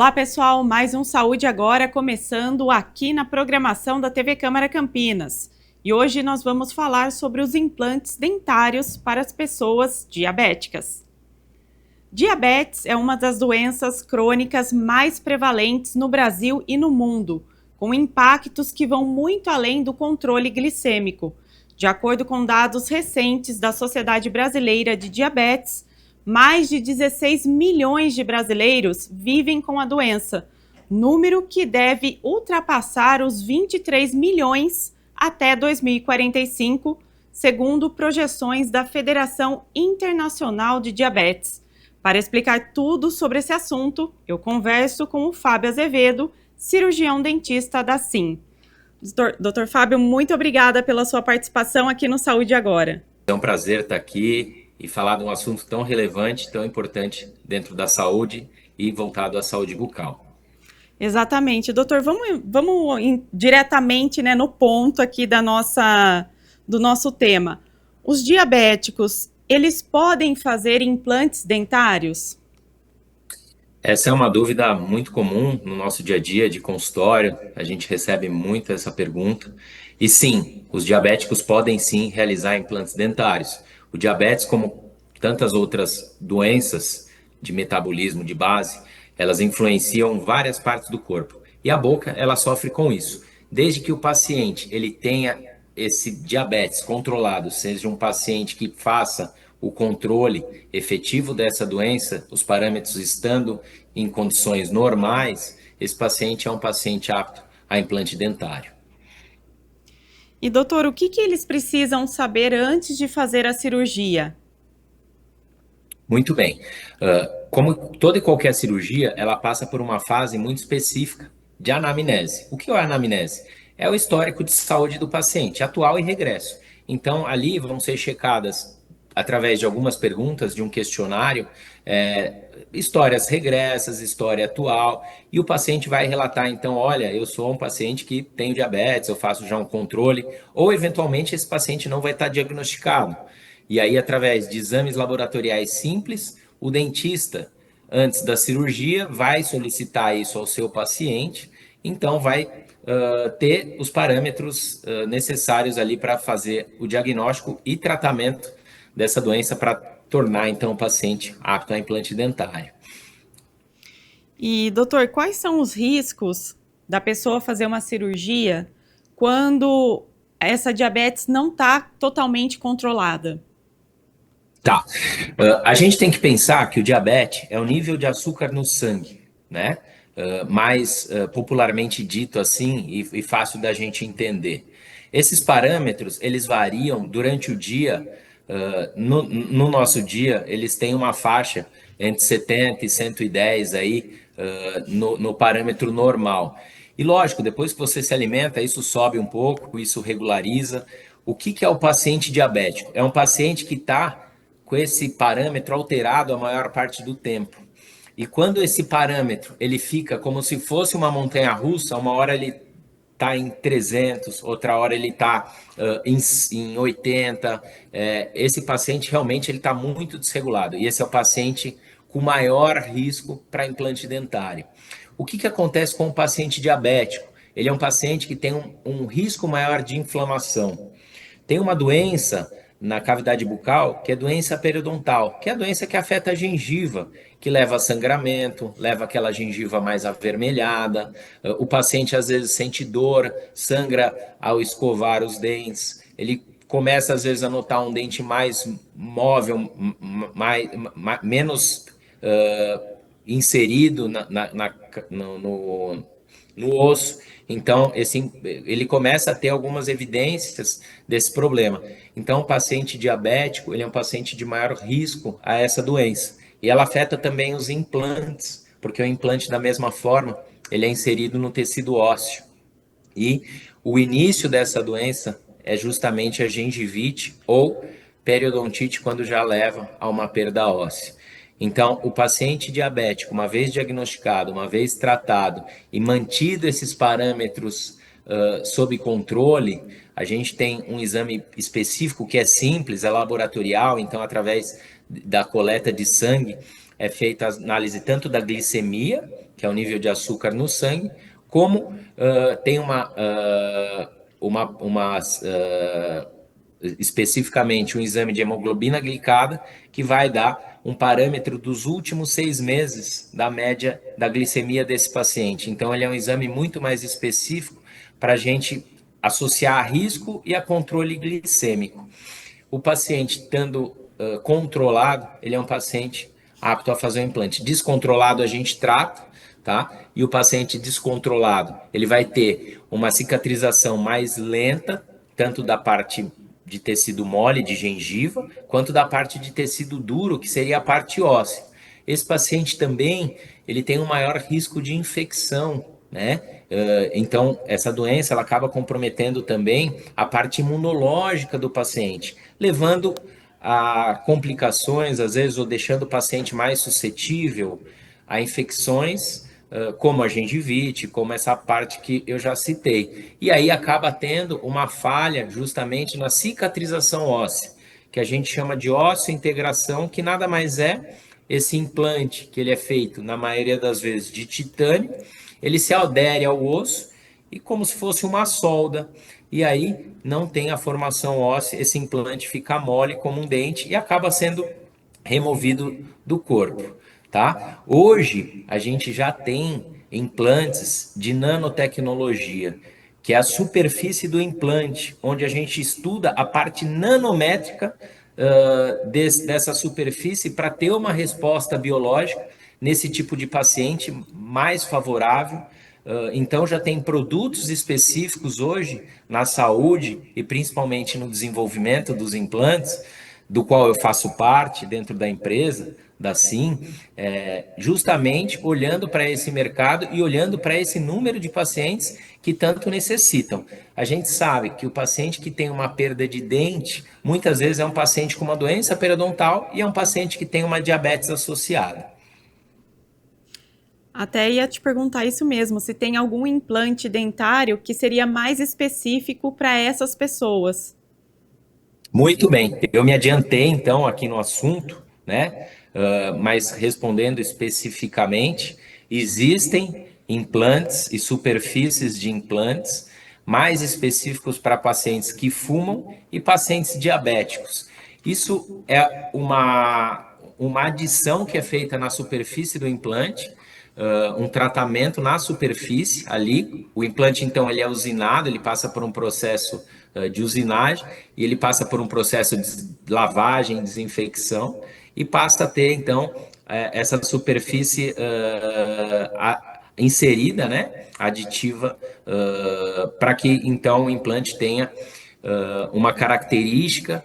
Olá pessoal, mais um Saúde Agora começando aqui na programação da TV Câmara Campinas. E hoje nós vamos falar sobre os implantes dentários para as pessoas diabéticas. Diabetes é uma das doenças crônicas mais prevalentes no Brasil e no mundo, com impactos que vão muito além do controle glicêmico. De acordo com dados recentes da Sociedade Brasileira de Diabetes, mais de 16 milhões de brasileiros vivem com a doença, número que deve ultrapassar os 23 milhões até 2045, segundo projeções da Federação Internacional de Diabetes. Para explicar tudo sobre esse assunto, eu converso com o Fábio Azevedo, cirurgião dentista da SIM. Doutor Fábio, muito obrigada pela sua participação aqui no Saúde Agora. É um prazer estar aqui e falar de um assunto tão relevante, tão importante dentro da saúde e voltado à saúde bucal. Exatamente. Doutor, vamos diretamente, no ponto aqui do nosso tema. Os diabéticos, eles podem fazer implantes dentários? Essa é uma dúvida muito comum no nosso dia a dia de consultório, a gente recebe muito essa pergunta. E sim, os diabéticos podem sim realizar implantes dentários. O diabetes, como tantas outras doenças de metabolismo de base, elas influenciam várias partes do corpo. E a boca, ela sofre com isso. Desde que o paciente ele tenha esse diabetes controlado, seja um paciente que faça o controle efetivo dessa doença, os parâmetros estando em condições normais, esse paciente é um paciente apto a implante dentário. E doutor, o que eles precisam saber antes de fazer a cirurgia? Muito bem. Como toda e qualquer cirurgia, ela passa por uma fase muito específica de anamnese. O que é a anamnese? É o histórico de saúde do paciente, atual e regresso. Então, ali vão ser checadas, através de algumas perguntas, de um questionário, histórias regressas, história atual, e o paciente vai relatar, então, olha, eu sou um paciente que tem diabetes, eu faço já um controle, ou eventualmente esse paciente não vai estar diagnosticado. E aí, através de exames laboratoriais simples, o dentista, antes da cirurgia, vai solicitar isso ao seu paciente, então vai ter os parâmetros necessários ali para fazer o diagnóstico e tratamento dessa doença para tornar, então, o paciente apto a implante dentário. E, doutor, quais são os riscos da pessoa fazer uma cirurgia quando essa diabetes não está totalmente controlada? Tá. A gente tem que pensar que o diabetes é o nível de açúcar no sangue, né? Mais popularmente dito assim e fácil da gente entender. Esses parâmetros, eles variam durante o dia. No nosso dia, eles têm uma faixa entre 70 e 110 aí, no parâmetro normal. E lógico, depois que você se alimenta, isso sobe um pouco, isso regulariza. O que é o paciente diabético? É um paciente que está com esse parâmetro alterado a maior parte do tempo. E quando esse parâmetro ele fica como se fosse uma montanha-russa, uma hora ele está em 300, outra hora ele está em 80. Esse paciente realmente ele está muito desregulado. E esse é o paciente com maior risco para implante dentário. O que acontece com o paciente diabético? Ele é um paciente que tem um risco maior de inflamação. Tem uma doença na cavidade bucal, que é doença periodontal, que é a doença que afeta a gengiva, que leva a sangramento, leva aquela gengiva mais avermelhada. O paciente às vezes sente dor, sangra ao escovar os dentes. Ele começa às vezes a notar um dente mais móvel, menos inserido no osso. Então, ele começa a ter algumas evidências desse problema. Então, o paciente diabético, ele é um paciente de maior risco a essa doença. E ela afeta também os implantes, porque o implante, da mesma forma, ele é inserido no tecido ósseo. E o início dessa doença é justamente a gengivite ou periodontite, quando já leva a uma perda óssea. Então, o paciente diabético, uma vez diagnosticado, uma vez tratado e mantido esses parâmetros sob controle, a gente tem um exame específico que é simples, é laboratorial, então, através da coleta de sangue, é feita a análise tanto da glicemia, que é o nível de açúcar no sangue, como tem especificamente um exame de hemoglobina glicada, que vai dar um parâmetro dos últimos 6 meses da média da glicemia desse paciente. Então, ele é um exame muito mais específico para a gente associar a risco e a controle glicêmico. O paciente estando controlado, ele é um paciente apto a fazer o implante. Descontrolado, a gente trata, tá? E o paciente descontrolado, ele vai ter uma cicatrização mais lenta, tanto da parte de tecido mole, de gengiva, quanto da parte de tecido duro, que seria a parte óssea. Esse paciente também, ele tem um maior risco de infecção, né? Então, essa doença, ela acaba comprometendo também a parte imunológica do paciente, levando a complicações, às vezes, ou deixando o paciente mais suscetível a infecções, como a gengivite, como essa parte que eu já citei. E aí acaba tendo uma falha justamente na cicatrização óssea, que a gente chama de ósseo-integração, que nada mais é esse implante, que ele é feito, na maioria das vezes, de titânio, ele se adere ao osso e como se fosse uma solda. E aí não tem a formação óssea, esse implante fica mole como um dente e acaba sendo removido do corpo, tá? Hoje a gente já tem implantes de nanotecnologia, que é a superfície do implante, onde a gente estuda a parte nanométrica dessa superfície para ter uma resposta biológica nesse tipo de paciente mais favorável. Então, já tem produtos específicos hoje na saúde e principalmente no desenvolvimento dos implantes, do qual eu faço parte dentro da empresa, da SIM, justamente olhando para esse mercado e olhando para esse número de pacientes que tanto necessitam. A gente sabe que o paciente que tem uma perda de dente, muitas vezes é um paciente com uma doença periodontal e é um paciente que tem uma diabetes associada. Até ia te perguntar isso mesmo, se tem algum implante dentário que seria mais específico para essas pessoas. Muito bem, eu me adiantei então aqui no assunto, né? Mas respondendo especificamente, existem implantes e superfícies de implantes mais específicos para pacientes que fumam e pacientes diabéticos. Isso é uma adição que é feita na superfície do implante, um tratamento na superfície ali. O implante, então, ele é usinado, ele passa por um processo de usinagem e ele passa por um processo de lavagem, desinfecção e passa a ter, então, essa superfície inserida, né, aditiva, para que, então, o implante tenha uma característica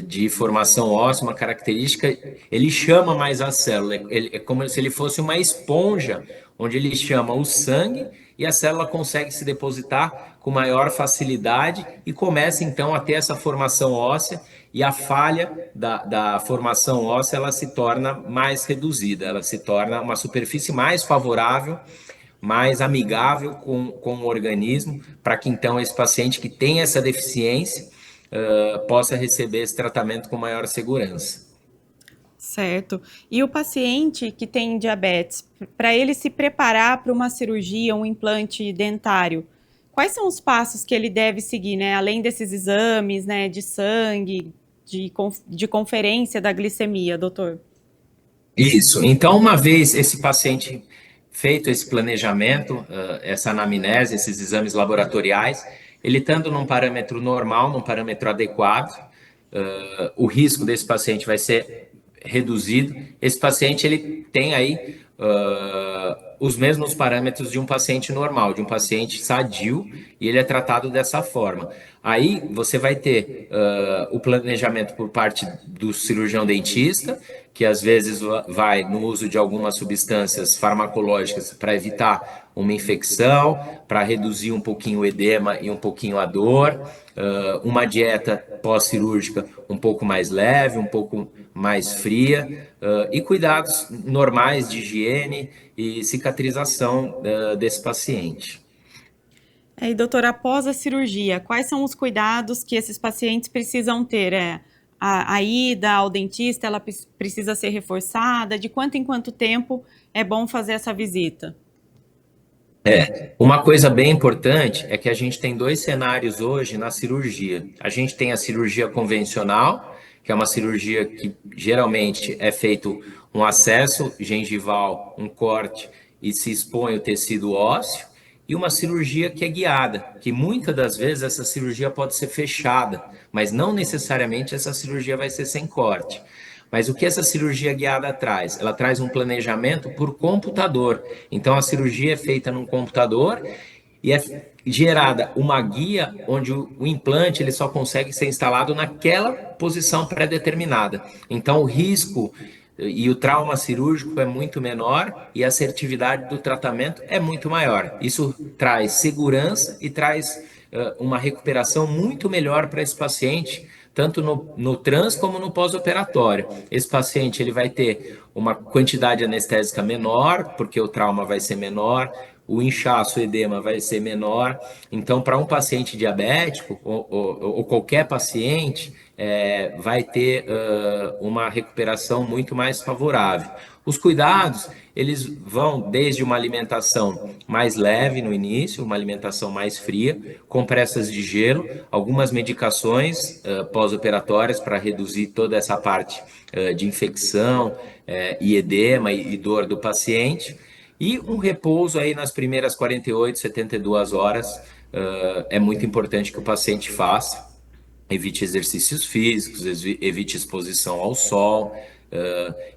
de formação óssea, uma característica, ele chama mais a célula, é como se ele fosse uma esponja, onde ele chama o sangue e a célula consegue se depositar com maior facilidade e começa então a ter essa formação óssea e a falha da formação óssea ela se torna mais reduzida, ela se torna uma superfície mais favorável, mais amigável com o organismo, para que então esse paciente que tem essa deficiência possa receber esse tratamento com maior segurança. Certo. E o paciente que tem diabetes, para ele se preparar para uma cirurgia, um implante dentário, quais são os passos que ele deve seguir, né? Além desses exames, né, de sangue, de conferência da glicemia, doutor? Isso. Então, uma vez esse paciente feito esse planejamento, essa anamnese, esses exames laboratoriais, ele estando num parâmetro normal, num parâmetro adequado, o risco desse paciente vai ser reduzido. Esse paciente ele tem aí os mesmos parâmetros de um paciente normal, de um paciente sadio, e ele é tratado dessa forma. Aí você vai ter o planejamento por parte do cirurgião dentista, que às vezes vai no uso de algumas substâncias farmacológicas para evitar uma infecção, para reduzir um pouquinho o edema e um pouquinho a dor, uma dieta pós-cirúrgica um pouco mais leve, um pouco mais fria, e cuidados normais de higiene e cicatrização desse paciente. E doutor, após a cirurgia, quais são os cuidados que esses pacientes precisam ter? a ida ao dentista ela precisa ser reforçada? De quanto em quanto tempo é bom fazer essa visita? Uma coisa bem importante é que a gente tem dois cenários hoje na cirurgia. A gente tem a cirurgia convencional, que é uma cirurgia que geralmente é feito um acesso gengival, um corte e se expõe o tecido ósseo, e uma cirurgia que é guiada, que muitas das vezes essa cirurgia pode ser fechada, mas não necessariamente essa cirurgia vai ser sem corte. Mas o que essa cirurgia guiada traz? Ela traz um planejamento por computador. Então a cirurgia é feita num computador e é gerada uma guia onde o implante ele só consegue ser instalado naquela posição pré-determinada. Então o risco e o trauma cirúrgico é muito menor e a assertividade do tratamento é muito maior. Isso traz segurança e traz uma recuperação muito melhor para esse paciente, tanto no trans como no pós-operatório. Esse paciente ele vai ter uma quantidade anestésica menor, porque o trauma vai ser menor, o inchaço, o edema vai ser menor. Então, para um paciente diabético, ou qualquer paciente, vai ter uma recuperação muito mais favorável. Os cuidados, eles vão desde uma alimentação mais leve no início, uma alimentação mais fria, compressas de gelo, algumas medicações pós-operatórias para reduzir toda essa parte de infecção e edema e dor do paciente. E um repouso aí nas primeiras 48, 72 horas é muito importante que o paciente faça. Evite exercícios físicos, evite exposição ao sol,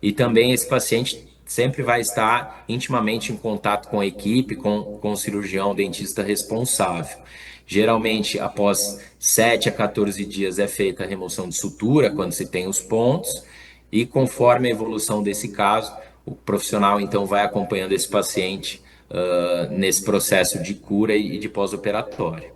e também esse paciente sempre vai estar intimamente em contato com a equipe, com o cirurgião dentista responsável. Geralmente, após 7 a 14 dias é feita a remoção de sutura, quando se tem os pontos, e conforme a evolução desse caso, o profissional então vai acompanhando esse paciente nesse processo de cura e de pós-operatório.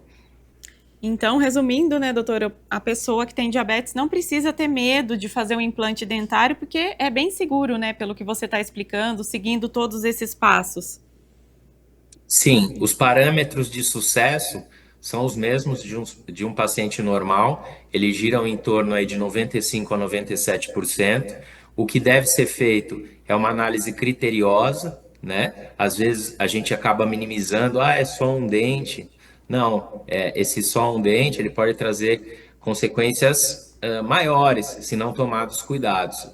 Então, resumindo, né, doutora, a pessoa que tem diabetes não precisa ter medo de fazer um implante dentário, porque é bem seguro, né, pelo que você está explicando, seguindo todos esses passos. Sim, os parâmetros de sucesso são os mesmos de um paciente normal, eles giram em torno aí de 95 a 97%. O que deve ser feito é uma análise criteriosa, né? Às vezes a gente acaba minimizando, é só um dente. Não, esse só um dente ele pode trazer consequências maiores se não tomados cuidados.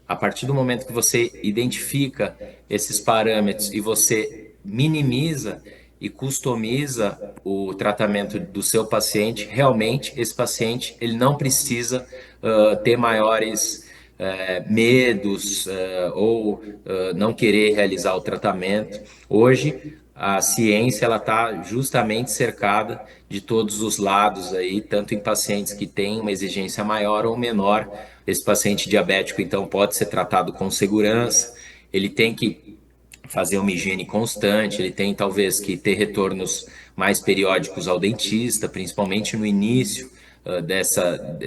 A partir do momento que você identifica esses parâmetros e você minimiza e customiza o tratamento do seu paciente, realmente esse paciente ele não precisa ter maiores medos ou não querer realizar o tratamento. Hoje a ciência ela está justamente cercada de todos os lados aí, tanto em pacientes que têm uma exigência maior ou menor. Esse paciente diabético então pode ser tratado com segurança. Ele tem que fazer uma higiene constante, ele tem talvez que ter retornos mais periódicos ao dentista, principalmente no início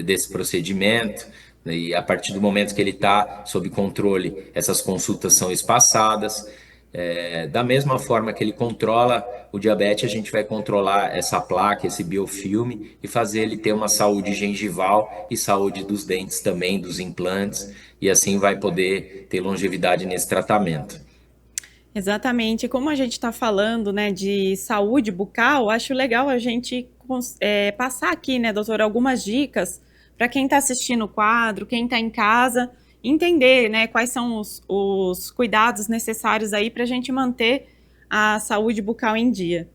desse procedimento. E a partir do momento que ele está sob controle, essas consultas são espaçadas. Da mesma forma que ele controla o diabetes, a gente vai controlar essa placa, esse biofilme e fazer ele ter uma saúde gengival e saúde dos dentes também, dos implantes, e assim vai poder ter longevidade nesse tratamento. Exatamente. Como a gente está falando, né, de saúde bucal, acho legal a gente passar aqui, né, doutora, algumas dicas para quem está assistindo o quadro, quem está em casa, entender, né, quais são os cuidados necessários aí para a gente manter a saúde bucal em dia.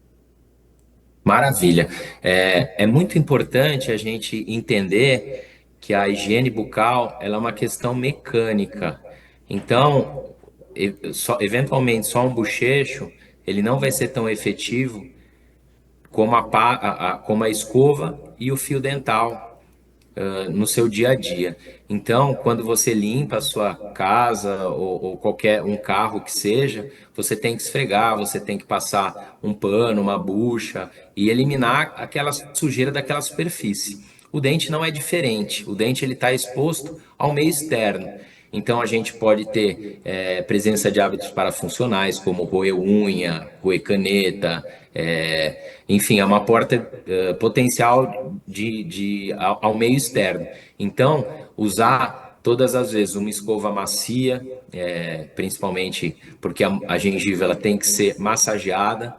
Maravilha. É muito importante a gente entender que a higiene bucal ela é uma questão mecânica. Então, eventualmente, só um bochecho, ele não vai ser tão efetivo como como a escova e o fio dental no seu dia a dia. Então, quando você limpa a sua casa ou qualquer um carro que seja, você tem que esfregar, você tem que passar um pano, uma bucha e eliminar aquela sujeira daquela superfície. O dente não é diferente. O dente ele está exposto ao meio externo. Então a gente pode ter presença de hábitos parafuncionais, como roer unha, roer caneta, enfim, é uma porta potencial ao meio externo. Então, usar todas as vezes uma escova macia, principalmente porque a gengiva ela tem que ser massageada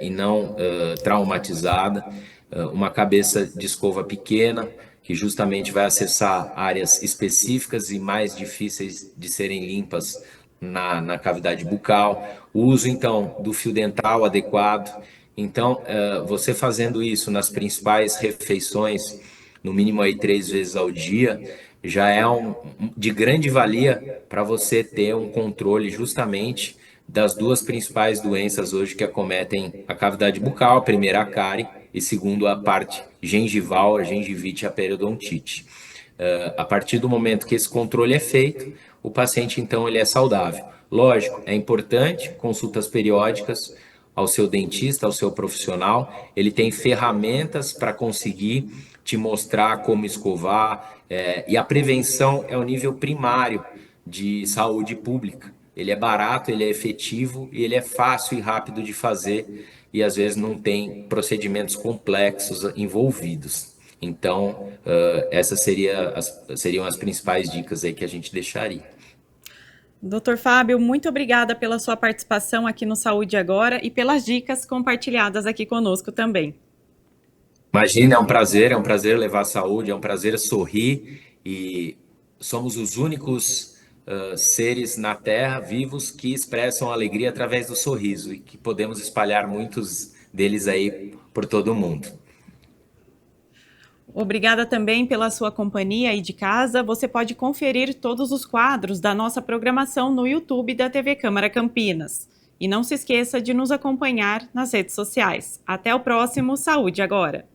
e não traumatizada, uma cabeça de escova pequena, que justamente vai acessar áreas específicas e mais difíceis de serem limpas na cavidade bucal, o uso então do fio dental adequado. Então, você fazendo isso nas principais refeições, no mínimo aí 3 vezes ao dia, já é de grande valia para você ter um controle justamente das duas principais doenças hoje que acometem a cavidade bucal, a primeira a cárie e segundo a parte gengival, a gengivite e a periodontite. A partir do momento que esse controle é feito, o paciente então ele é saudável. Lógico, é importante consultas periódicas ao seu dentista, ao seu profissional. Ele tem ferramentas para conseguir te mostrar como escovar, e a prevenção é o nível primário de saúde pública. Ele é barato, ele é efetivo e ele é fácil e rápido de fazer e às vezes não tem procedimentos complexos envolvidos. Então, essas seriam as principais dicas aí que a gente deixaria. Doutor Fábio, muito obrigada pela sua participação aqui no Saúde Agora e pelas dicas compartilhadas aqui conosco também. Imagina, é um prazer levar saúde, é um prazer sorrir e somos os únicos seres na Terra vivos que expressam alegria através do sorriso e que podemos espalhar muitos deles aí por todo o mundo. Obrigada também pela sua companhia aí de casa. Você pode conferir todos os quadros da nossa programação no YouTube da TV Câmara Campinas. E não se esqueça de nos acompanhar nas redes sociais. Até o próximo Saúde Agora!